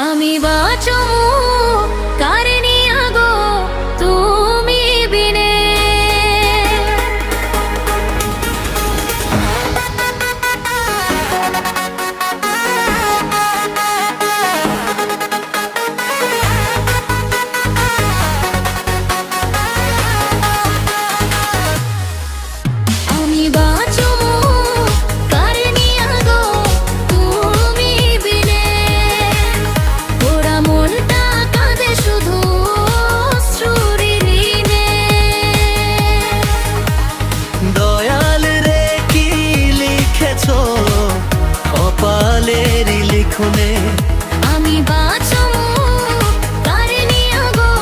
আমি বাঁচবো কার নিয়া গো তুমি বিনে। আমি বাঁচবো কার নিয়া গো তুমি বিনে। ওরা মনটা কাঁদে শুধু অশ্রুর ঋণে। দয়াল রে কি লিখেছো কপালের লিখনে। আমি বাঁচবো কার নিয়া গো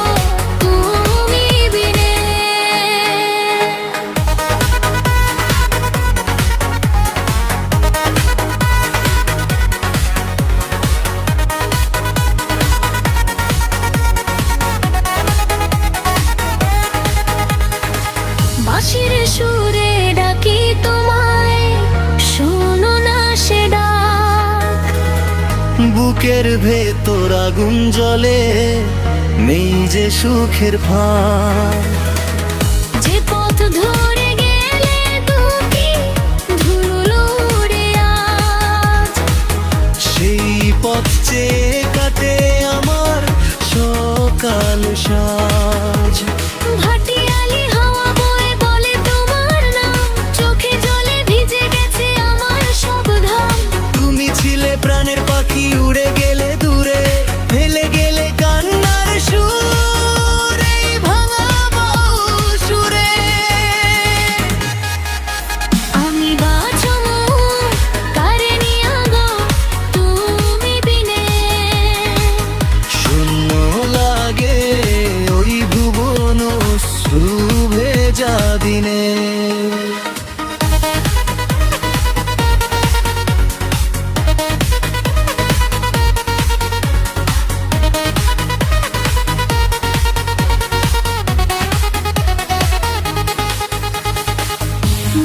তুমি বিনে। বাঁশির সুরে ডাকি তোমায়, শোনো না সে ডাক। বুকের ভেতর আগুন জ্বলে নেই যে সুখের ফাঁক। যে পথ ধরে গেলে তুমি ধুলো উড়ে আজ। সেই পথ চেয়ে কাটে আমার সকাল সাজ। ভাটিয়ালি হাওয়া বয়ে বলে তোমার নাম, চোখে জলে ভিজে গেছে আমার সব ধাম। তুমি ছিলে প্রাণের পাখি উড়ে গেলে দূরে, ফেলে গেলে কান্নার সুর এই ভাঙা বাউ সুরে। আমি বাঁচবো কার নিয়া গো তুমি বিনে। শূন্য লাগে ওই ভুবন অশ্রু ভেজা দিনে।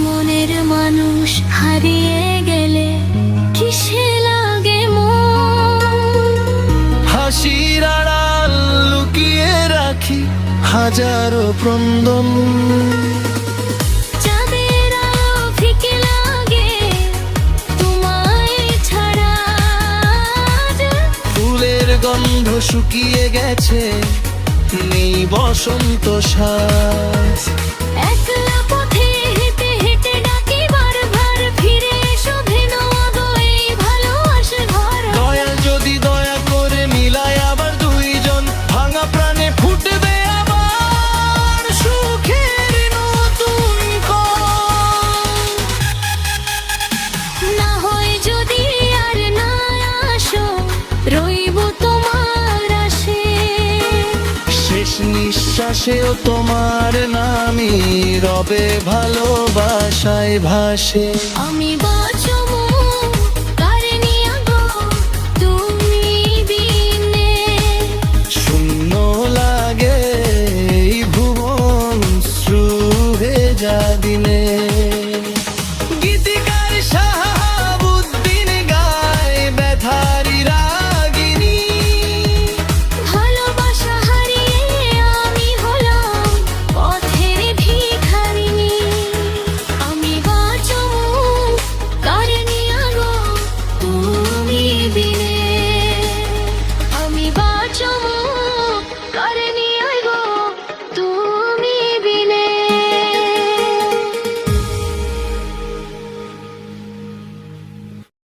মনের মানুষ হারিয়ে গেলে কিসে লাগে মন। হাসির আড়াল লুকিয়ে রাখি হাজারো ক্রন্দন। চাঁদের আলো ফিকে লাগে তোমায় ছাড়া। ফুলের গন্ধ শুকিয়ে গেছে নেই বসন্ত শ্বাস। একলা পথে হেঁটে হেঁটে ডাকি বারবার, ফিরে এসো ভেনো গো এই ভালোবাসার ঘর। দয়াল যদি দয়া করে মিলায় আবার দুইজন, ভাঙা প্রাণে ফুটবে আবার সুখের নতুন কল। না হয় যদি আর না আসো, রইব তোমার আশে। শেষ নিঃশ্বাসেও তোমার নামই রবে ভালোবাসায় ভাসে। আমি বাঁচবো